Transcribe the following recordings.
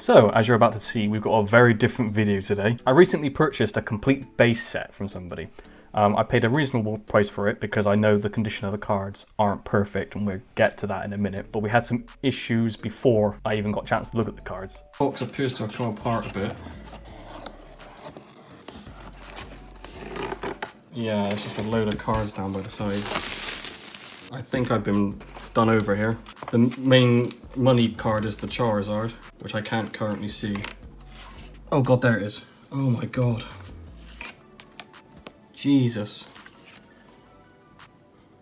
So, as you're about to see, we've got a very different video today. I recently purchased a complete base set from somebody. I paid a reasonable price for it because I know the condition of the cards aren't perfect, and we'll get to that in a minute, but we had some issues before I even got a chance to look at the cards. The box appears to have come apart a bit. Yeah, it's just a load of cards down by the side. I think I've been done over here. The main money card is the Charizard, which I can't currently see. Oh god, there it is. Oh my god. Jesus.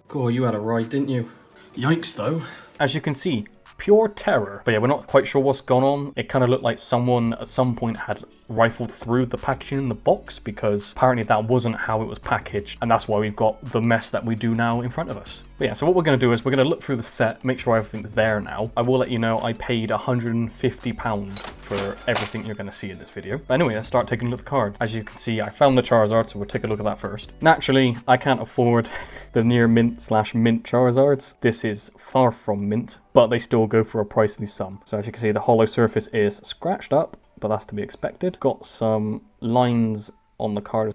God, you had a ride, didn't you? Yikes though. As you can see, pure terror. But yeah, we're not quite sure what's gone on. It kind of looked like someone at some point had rifled through the packaging in the box, because apparently that wasn't how it was packaged, and that's why we've got the mess that we do now in front of us. But yeah, so what we're going to do is we're going to look through the set, make sure everything's there now. I will let you know I paid £150 for everything you're going to see in this video. But anyway, let's start taking a look at the cards. As you can see, I found the Charizard, so we'll take a look at that first. Naturally, I can't afford the near mint / mint Charizards. This is far from mint, but they still go for a pricely sum. So as you can see, the hollow surface is scratched up, but that's to be expected. Got some lines on the card.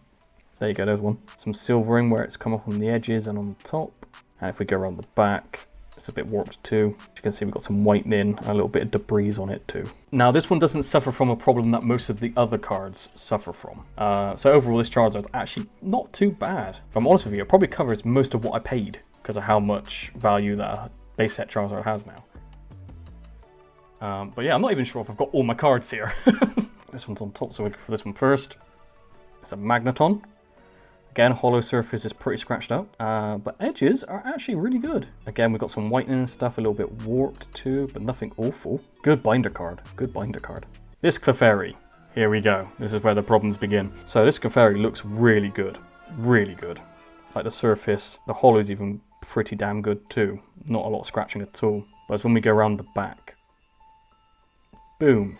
There you go, there's one. Some silvering where it's come off on the edges and on the top. And if we go around the back, it's a bit warped too. As you can see, we've got some whitening and a little bit of debris on it too. Now, this one doesn't suffer from a problem that most of the other cards suffer from. So overall, this Charizard is actually not too bad. If I'm honest with you, it probably covers most of what I paid because of how much value that base set Charizard has now. But yeah, I'm not even sure if I've got all my cards here. This one's on top, so we'll go for this one first. It's a Magneton. Again, hollow surface is pretty scratched up, but edges are actually really good. Again, we've got some whitening and stuff, a little bit warped too, but nothing awful. Good binder card, good binder card. This Clefairy, here we go. This is where the problems begin. So this Clefairy looks really good, really good. Like the surface, the hollow's even pretty damn good too. Not a lot of scratching at all. Whereas when we go around the back, boom,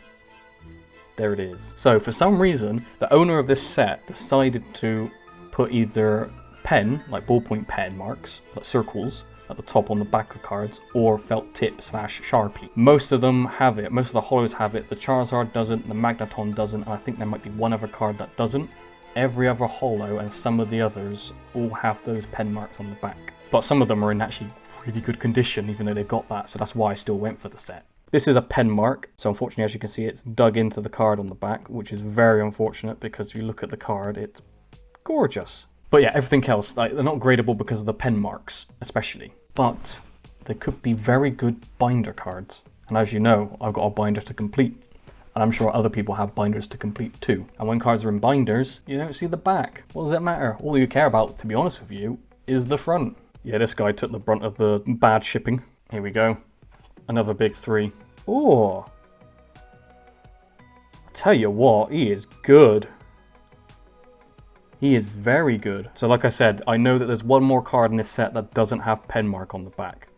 there it is. So for some reason, the owner of this set decided to put either pen, like ballpoint pen marks, like circles, at the top on the back of cards, or felt tip / Sharpie. Most of them have it, most of the hollows have it. The Charizard doesn't, the Magneton doesn't, and I think there might be one other card that doesn't. Every other hollow and some of the others all have those pen marks on the back. But some of them are in actually really good condition, even though they've got that, so that's why I still went for the set. This is a pen mark, so unfortunately, as you can see, it's dug into the card on the back, which is very unfortunate because if you look at the card, it's gorgeous. But yeah, everything else, like, they're not gradable because of the pen marks, especially. But they could be very good binder cards. And as you know, I've got a binder to complete. And I'm sure other people have binders to complete too. And when cards are in binders, you don't see the back. What does it matter? All you care about, to be honest with you, is the front. Yeah, this guy took the brunt of the bad shipping. Here we go. Another big 3. Oh, I tell you what, he is good. He is very good. So like I said, I know that there's one more card in this set that doesn't have pen mark on the back.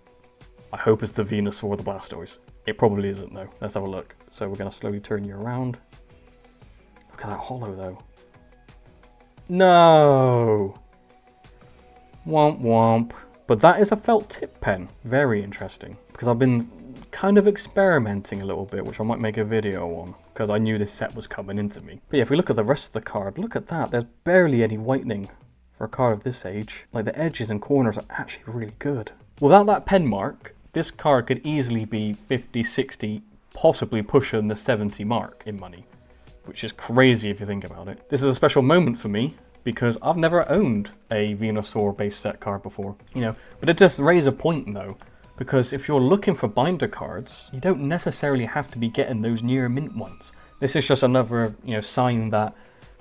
I hope it's the Venusaur or the Blastoise. It probably isn't though. Let's have a look. So we're going to slowly turn you around. Look at that hollow though. No! Womp womp. But that is a felt tip pen. Very interesting. Because I've been kind of experimenting a little bit, which I might make a video on, because I knew this set was coming into me. But yeah, if we look at the rest of the card, look at that. There's barely any whitening for a card of this age. Like, the edges and corners are actually really good. Without that pen mark, this card could easily be 50, 60, possibly pushing the 70 mark in money, which is crazy if you think about it. This is a special moment for me, because I've never owned a Venusaur base set card before, you know, but it does raise a point though, because if you're looking for binder cards, you don't necessarily have to be getting those near mint ones. This is just another, you know, sign that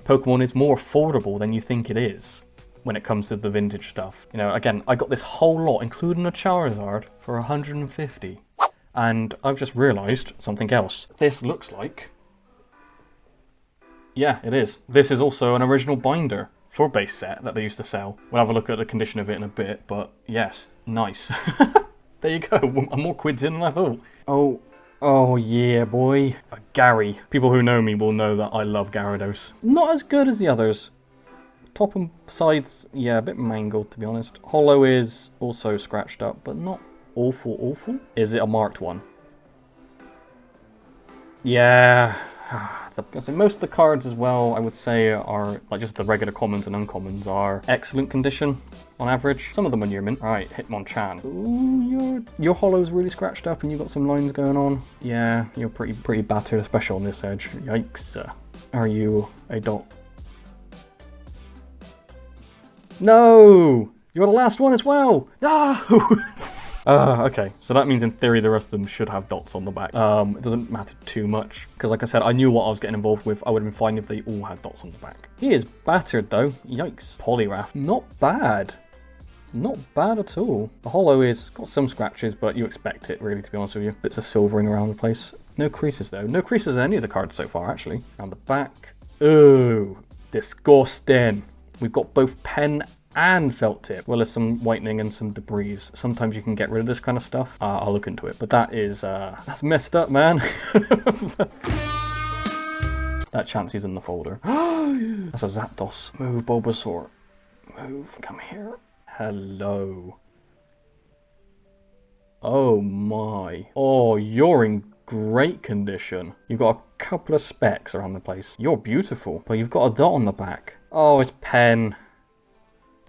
Pokemon is more affordable than you think it is when it comes to the vintage stuff. You know, again, I got this whole lot, including a Charizard, for 150, and I've just realized something else. This looks like, yeah, it is. This is also an original binder for base set that they used to sell. We'll have a look at the condition of it in a bit, but yes, nice. There you go, I'm more quids in than I thought. Oh yeah, boy. A Gary. People who know me will know that I love Gyarados. Not as good as the others. Top and sides, yeah, a bit mangled to be honest. Hollow is also scratched up, but not awful. Is it a marked one? Yeah. So most of the cards as well, I would say, are like just the regular commons and uncommons are excellent condition on average. Some of them are near mint. All right, Hitmonchan. Ooh, your hollow's really scratched up and you've got some lines going on. Yeah, you're pretty battered, especially on this edge. Yikes. Are you a dot? No! You're the last one as well! No! Okay, so that means in theory the rest of them should have dots on the back. It doesn't matter too much, because like I said, I knew what I was getting involved with. I would have been fine if they all had dots on the back. He is battered though, yikes. Polygraph, not bad. Not bad at all. The hollow is got some scratches, but you expect it really, to be honest with you. Bits of silvering around the place. No creases though. No creases in any of the cards so far, actually. Around the back. Ooh, disgusting. We've got both pen and felt tip. Well, there's some whitening and some debris. Sometimes you can get rid of this kind of stuff. I'll look into it, but that is that's messed up, man. That Chansey's in the folder. That's a Zapdos. Move, Bulbasaur. Move, come here. Hello. Oh my. Oh, you're in great condition. You've got a couple of specks around the place. You're beautiful, but you've got a dot on the back. Oh, it's pen.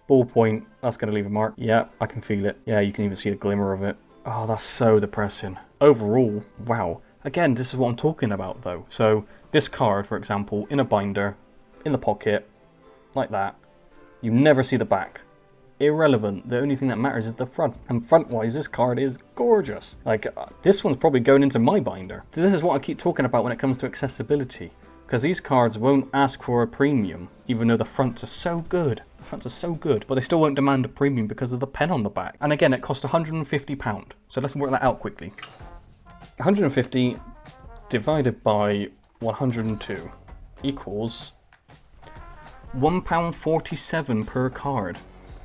Ballpoint, that's going to leave a mark. Yeah, I can feel it. Yeah, you can even see a glimmer of it. Oh, that's so depressing. Overall, wow. Again, this is what I'm talking about though. So this card, for example, in a binder, in the pocket, like that, you never see the back. Irrelevant. The only thing that matters is the front. And front-wise, this card is gorgeous. Like, this one's probably going into my binder. This is what I keep talking about when it comes to accessibility. Because these cards won't ask for a premium, even though the fronts are so good. The fronts are so good, but they still won't demand a premium because of the pen on the back. And again, it cost £150. So let's work that out quickly. 150 divided by 102 equals £1.47 per card.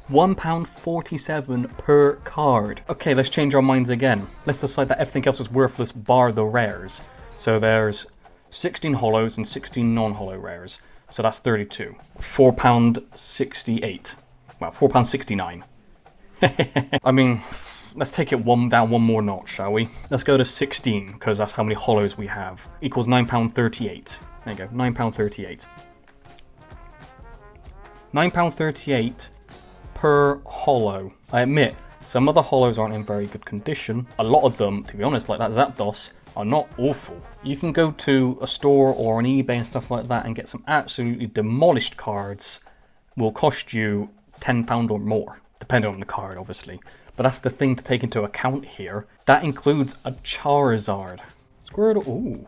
£1.47 per card. Okay, let's change our minds again. Let's decide that everything else is worthless bar the rares. So there's 16 hollows and 16 non-hollow rares. So that's 32. £4.68. Well, £4.69. I mean, let's take it down one more notch, shall we? Let's go to 16, because that's how many hollows we have. Equals £9.38. There you go, £9.38. £9.38 per hollow. I admit, some of the hollows aren't in very good condition. A lot of them, to be honest, like that Zapdos, are not awful. You can go to a store or on eBay and stuff like that and get some absolutely demolished cards. Will cost you £10 or more, depending on the card, obviously. But that's the thing to take into account here. That includes a Charizard. Squirtle, ooh.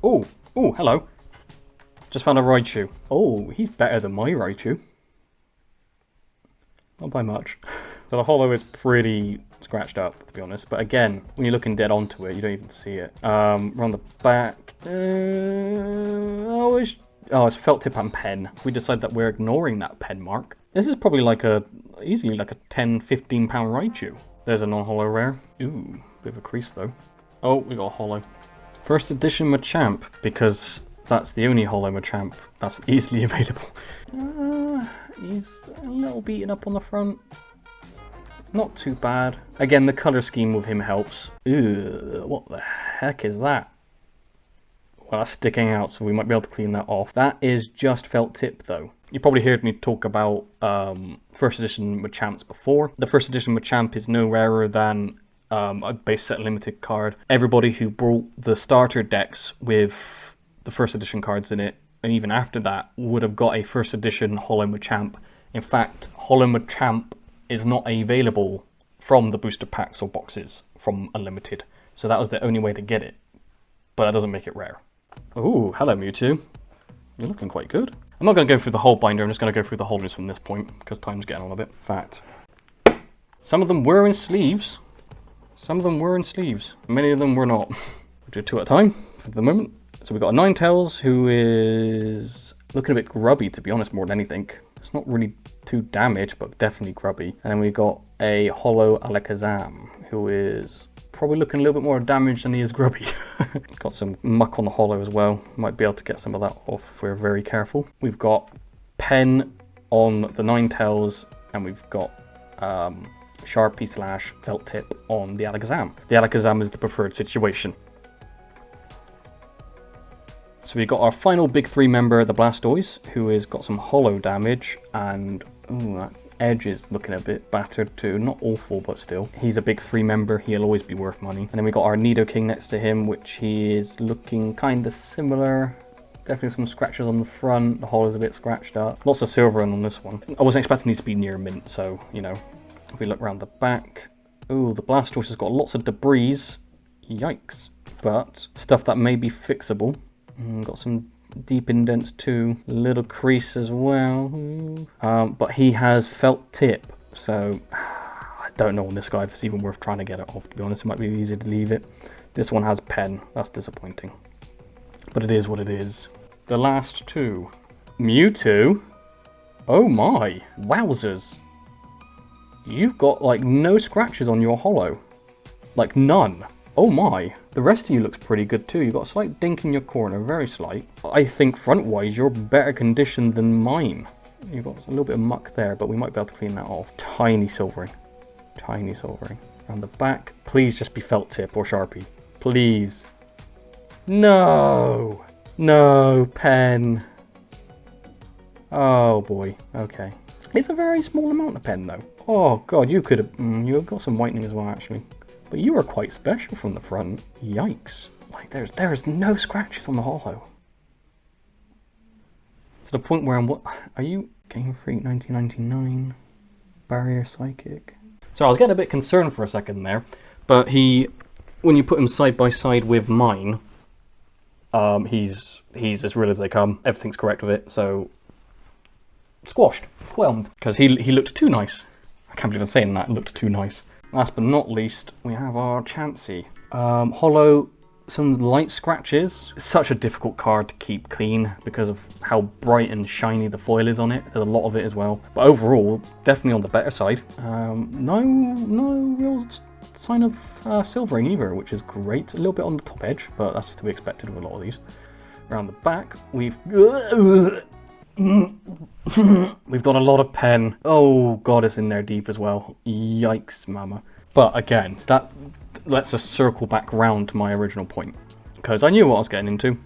Ooh, ooh, hello. Just found a Raichu. Oh, he's better than my Raichu. Not by much. So the hollow is pretty scratched up, to be honest. But again, when you're looking dead onto it, you don't even see it. Around the back. It's felt tip and pen. We decide that we're ignoring that pen mark. This is probably like easily like a £10-15 Raichu. There's a non-hollow rare. Ooh, bit of a crease though. Oh, we got a hollow. First edition Machamp, because that's the only hollow Machamp that's easily available. He's a little beaten up on the front. Not too bad. Again, the colour scheme with him helps. Ooh, what the heck is that? Well, that's sticking out, so we might be able to clean that off. That is just felt tip, though. You probably heard me talk about first edition Machamps before. The first edition Machamp is no rarer than a base set limited card. Everybody who brought the starter decks with the first edition cards in it, and even after that, would have got a first edition Hollow Machamp. In fact, Hollow Machamp is not available from the booster packs or boxes from Unlimited. So that was the only way to get it. But that doesn't make it rare. Ooh, hello Mewtwo. You're looking quite good. I'm not going to go through the whole binder, I'm just going to go through the holders from this point, because time's getting on a bit. In fact, some of them were in sleeves. Some of them were in sleeves. Many of them were not. We'll do 2 at a time for the moment. So we've got a Ninetales, who is looking a bit grubby, to be honest, more than anything. It's not really too damaged, but definitely grubby. And then we got a Hollow Alakazam, who is probably looking a little bit more damaged than he is grubby. Got some muck on the hollow as well. Might be able to get some of that off if we're very careful. We've got pen on the Ninetales, and we've got Sharpie / felt tip on the Alakazam. The Alakazam is the preferred situation. So we got our final big three member, the Blastoise, who has got some holo damage, and ooh, that edge is looking a bit battered too. Not awful, but still. He's a big three member, he'll always be worth money. And then we got our Nidoking next to him, which he is looking kind of similar. Definitely some scratches on the front, the holo's a bit scratched up. Lots of silver on this one. I wasn't expecting these to be near mint, so, you know, if we look around the back. Ooh, the Blastoise has got lots of debris. Yikes. But stuff that may be fixable. Got some deep indents too, little crease as well. But he has felt tip, so I don't know on this guy if it's even worth trying to get it off, to be honest. It might be easier to leave it. This one has pen, that's disappointing. But it is what it is. The last two. Mewtwo. Oh my, wowzers. You've got like no scratches on your holo. Like none. Oh my. The rest of you looks pretty good too. You've got a slight dink in your corner, very slight. I think front-wise you're better conditioned than mine. You've got a little bit of muck there, but we might be able to clean that off. Tiny silvering. Tiny silvering. Around the back, please just be felt tip or Sharpie. Please. No. No, pen. Oh boy, okay. It's a very small amount of pen though. Oh god, you could have, you have got some whitening as well actually. But you are quite special from the front. Yikes. Like there's no scratches on the holo. To the point where are you Game Freak 1999? Barrier Psychic? So I was getting a bit concerned for a second there, but when you put him side by side with mine, he's as real as they come. Everything's correct with it, so squashed, whelmed, because he looked too nice. I can't believe I'm saying that, looked too nice. Last but not least, we have our Chansey. Holo, some light scratches. It's such a difficult card to keep clean because of how bright and shiny the foil is on it. There's a lot of it as well. But overall, definitely on the better side. No real sign of silvering either, which is great. A little bit on the top edge, but that's to be expected with a lot of these. Around the back, we've got a lot of pen. Oh god, it's in there deep as well. Yikes, mama. But again, that lets us circle back round to my original point, because I knew what I was getting into.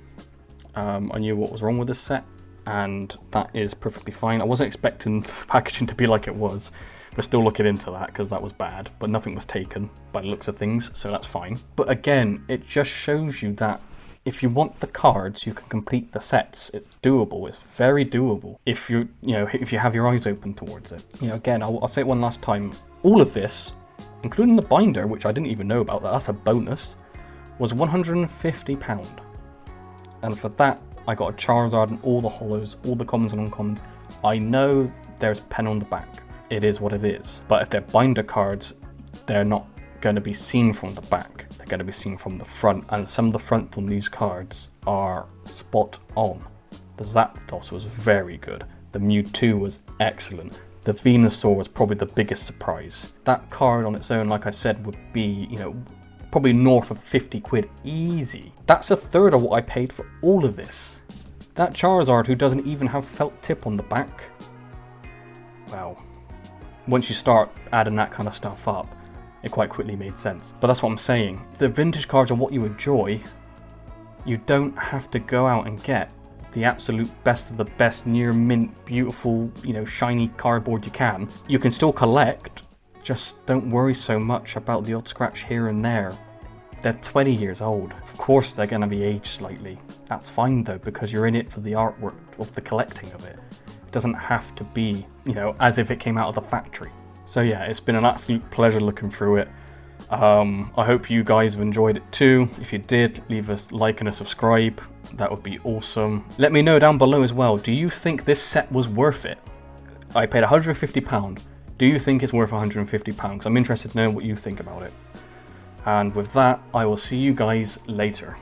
I knew what was wrong with this set, and that is perfectly fine. I wasn't expecting the packaging to be like it was. We're still looking into that because that was bad, but nothing was taken by the looks of things, so that's fine. But again, it just shows you that if you want the cards, you can complete the sets. It's doable. It's very doable if if you have your eyes open towards it. Again, I'll say it one last time. All of this, including the binder, which I didn't even know about, that's a bonus, was £150. And for that, I got a Charizard and all the holos, all the commons and uncommons. I know there's pen on the back. It is what it is. But if they're binder cards, they're not going to be seen from the back. They're going to be seen from the front, and some of the front on these cards are spot on. The Zapdos was very good. The Mewtwo was excellent. The Venusaur was probably the biggest surprise. That card on its own, like I said, would be, probably north of 50 quid easy. That's a third of what I paid for all of this. That Charizard, who doesn't even have felt tip on the back, well, once you start adding that kind of stuff up, it quite quickly made sense. But that's what I'm saying. If the vintage cards are what you enjoy, you don't have to go out and get the absolute best of the best, near mint, beautiful, shiny cardboard you can. You can still collect, just don't worry so much about the odd scratch here and there. They're 20 years old. Of course they're going to be aged slightly. That's fine though, because you're in it for the artwork of the collecting of it. It doesn't have to be, as if it came out of the factory. So yeah, it's been an absolute pleasure looking through it. I hope you guys have enjoyed it too. If you did, leave us a like and a subscribe. That would be awesome. Let me know down below as well. Do you think this set was worth it? I paid £150. Do you think it's worth £150? I'm interested to know what you think about it. And with that, I will see you guys later.